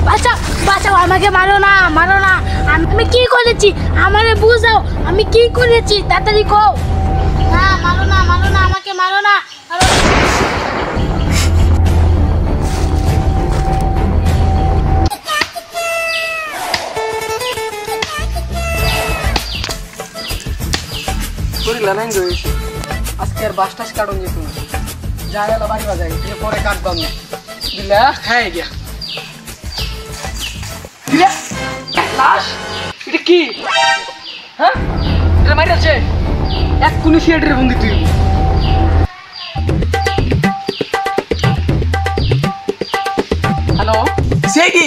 বাঁচাও বাঁচাও, আমাকে মারো না মারো না, আমি কি করেছি আমারে বুঝাও, আমি কি করেছি তাড়াতাড়ি কও। না মারো না মারো না, আমাকে মারো না। আজকে আর বাস টাস কাটুন যেত যাই হলো বাড়ি বাজাই পরে কাটবাম না দিলা হ্যাঁ গিয়া দিলা লাশ এটা কি হ্যাঁ এটা মারি আছে এক কোনি থিয়েটারে বন্দি তুই হ্যালো সে কি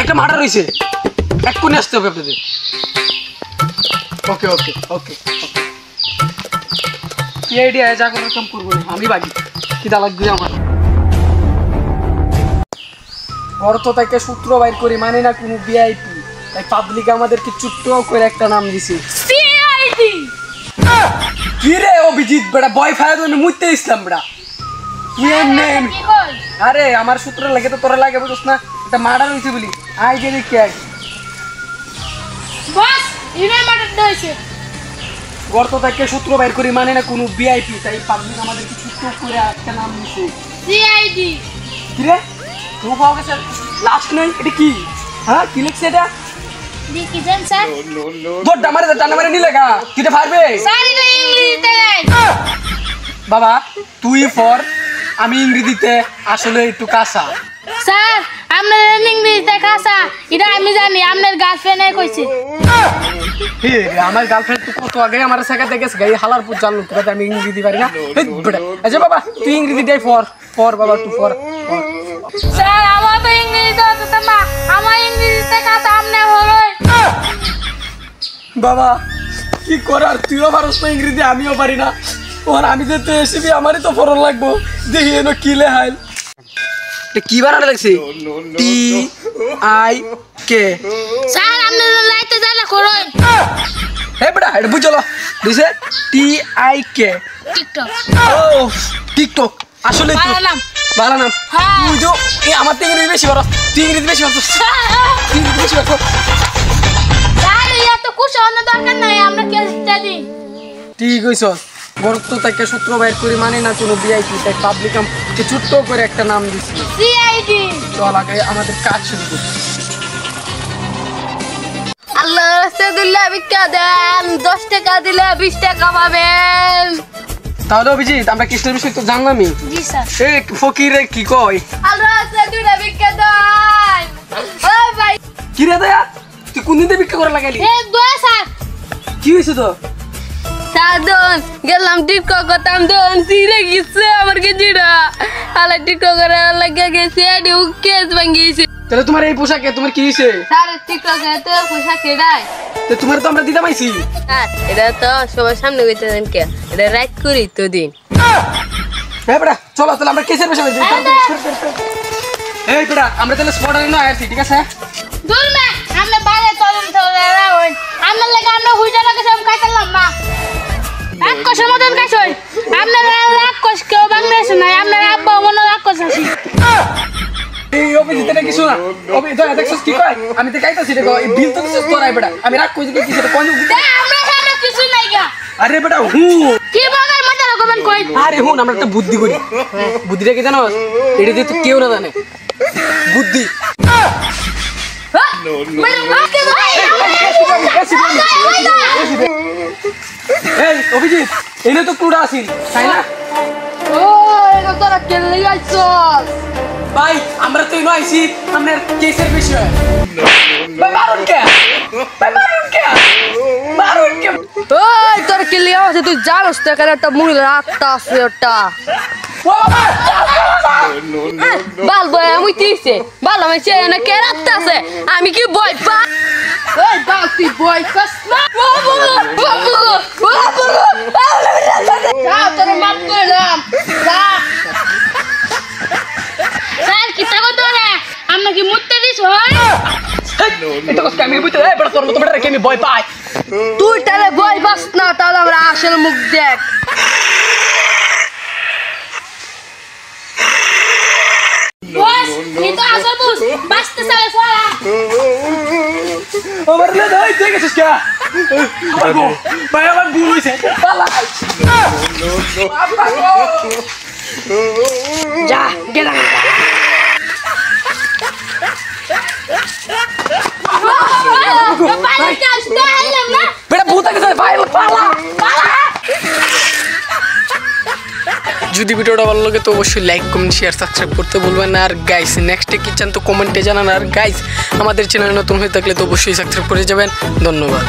একটা মার্ডার হয়েছে এক কোনি আসতে হবে আপনাদের ওকে ওকে ওকে কি আইডিয়া যা করার কাম করবো আমি বাকি কিটা লাগবে আমার অর্থ থেকে সূত্র বাইর করি মানে না কোনো ভিআইপি তাই পাবলিক আমাদেরকে চুট্ট করে একটা নাম দিছে সিআইডি। কি রে অভিজিৎ বেটা বয় ফায়ার আমি মুইতে ইসলাম বেটা কি নেম আরে আমার সূত্র লাগে তো তোরা লাগে বুঝছ না এটা মার্ডার হইছে বলি আই যে দেখি আই বস ইনে মার্ডার হইছে গর্ত থেকে সূত্র বাইর করি মানে না কোনো ভিআইপি তাই পাবলিক আমাদেরকে চুট্ট করে একটা নাম দিছে সিআইডি। কি রে তুই পাওয়া গেছে লাস্ট নাই এটা কি হ্যাঁ কি লিখছে এটা দেখি দেন স্যার। তোর ডানা মারে নিলে গা কিটা পারবে স্যার এটা ইংরেজিতে লেখ। বাবা তুই ফর আমি ইংরেজিতে আসলে একটু কাঁচা স্যার আপনার ইংরেজিতে কাঁচা এটা আমি জানি, আপনার গার্লফ্রেন্ডে কইছে। হে আমার গার্লফ্রেন্ড তো কত আগে আমার সাথে গেছে গাই হালার পুত জানলো তোরা আমি ইংরেজি পারি না আচ্ছা বাবা তুই ইংরেজিটাই ফর বাবা তুই ফর স্যার আমার তো ইংরেজিতে হতো না, আমার ইংরেজিতে কাঁচা আমনে হলো। বাবা কি করার তুইও পারস না ইংরেজি আমিও পারি না ওর আমি যে তো এসবি আমারই তো ফরন লাগবো দেখি এনো কি লেহাইল কি বানানো লাগছে টি আই কে স্যার আপনি লাইতে জানা করুন। হে বেটা এটা বুঝলো দিছে টি আই কে টিকটক। ও টিকটক আসলে তো ভালো নাম। ভালো নাম হ্যাঁ। তুই তো আমার থেকে ইংরেজি বেশি পারো তুই ইংরেজি বেশি পারো তুই ইংরেজি বেশি পারো স্যার ইয়া তো কুছ অন্য দরকার নাই, আমরা কেসটা দিই। ঠিক হইছ গর্ত থেকে সূত্র বাইর করি মানে না কোনো ভিআইপি তাই পাবলিক আমাকে ছোট্ট করে একটা নাম দিছিল সিআইডি। চল আগে আমাদের কাজ শুরু করি আল্লাহ রাসূলুল্লাহ ভিক্ষা দেন, 10 টাকা দিলে 20 টাকা পাবেন। তাহলে অভিজিৎ আমরা কৃষ্ণের বিষয় তো জানলামই জি স্যার। এই ফকিরে কি কয় আল্লাহ রাসূলুল্লাহ ভিক্ষা দেন। ও ভাই কি রে দয়া তুই কোন দিন ভিক্ষা করে লাগাইলি এ দোয়া স্যার। কি হয়েছে তো সাধন গেলাম টিকটক করতাম দন সিরে গেছে আমার গেজিরা আলা টিকটক করে লাগা গেছে আডি কেস ভাঙিয়েছে। তাহলে তোমার এই পোশাকে তোমার কি হয়েছে স্যার টিকটক এত পয়সা কেডায় তো তোমার তো আমরা দিতে পাইছি স্যার এটা তো সবার সামনে কইতেছেন কে, এটা রাইট করি তো দিন। হ্যাঁ বেটা চলো তাহলে আমরা কেসের বিষয় এই বেটা আমরা তাহলে স্পটারে না আসছি ঠিক আছে দূর না আমরা বাইরে চলেন চলে রাউন আমরা লাগা আমরা হুইজা লাগা সব খাইতাম না এক কষের মতন খাইছই আপনারা রাগ কষ কেউ বাংলাদেশ নাই, আপনারা আব্বা মনে রাগ কষ আসি। এই অভিজিৎ এটা কিছু না অভিজিৎ দেখছস কি কয় আমি তো কাইতাছি রে এই বিল তো দিছস তোরাই বেটা আমি রাগ কই কি সেটা কোন আমরা সামনে কিছু নাই গা। আরে বেটা হু কি বাগার মধ্যে রকমেন কই আরে হুন আমরা একটা বুদ্ধি করি বুদ্ধিটা কি জানোস এটা যে তুই কেউ না জানে বুদ্ধি এই অভিজিৎ এনে তো কুড়া আসিল তাই না ও এটা তোরা কেলে আইছস ভাই আমরা তো ইনো আইছি আমাদের কেসের বিষয় মারুন কে ওই তোর কেলে আছে তুই জানোস তো কেন একটা মহিলা আত্মা আছে ওটা বাল বয় আমি দিছে বাল আমি সে না কে রাখতে আছে আমি কি বই পা ওই বাল তুই বই পাস না যা তোর মাপ করলাম যা স্যার কি তাগো তোরে আমরা কি মুত্তে দিছ হয় এটা কস কামি বুঝতে এই বড় তোর মত বড় রেখে আমি ভয় পাই তুই তাহলে বই পাস না তাহলে আমরা আসল মুখ দেখ বস নি তো আসল বস বাঁচতে চালে পড়া আমার লে দাই ঠিক আছে কে ভাই আমার ভুল হইছে পালা যা গেলাম পালা কি আসতে আইলাম না বেটা ভূত আছে ভাই পালা পালা যদি ভিডিওটা ভালো লাগে তো অবশ্যই লাইক কমেন্ট শেয়ার সাবস্ক্রাইব করতে ভুলবেন না। আর গাইস নেক্সটে কি চান তো কমেন্টে জানান। আর গাইস আমাদের চ্যানেল নতুন হয়ে থাকলে তো অবশ্যই সাবস্ক্রাইব করে যাবেন। ধন্যবাদ।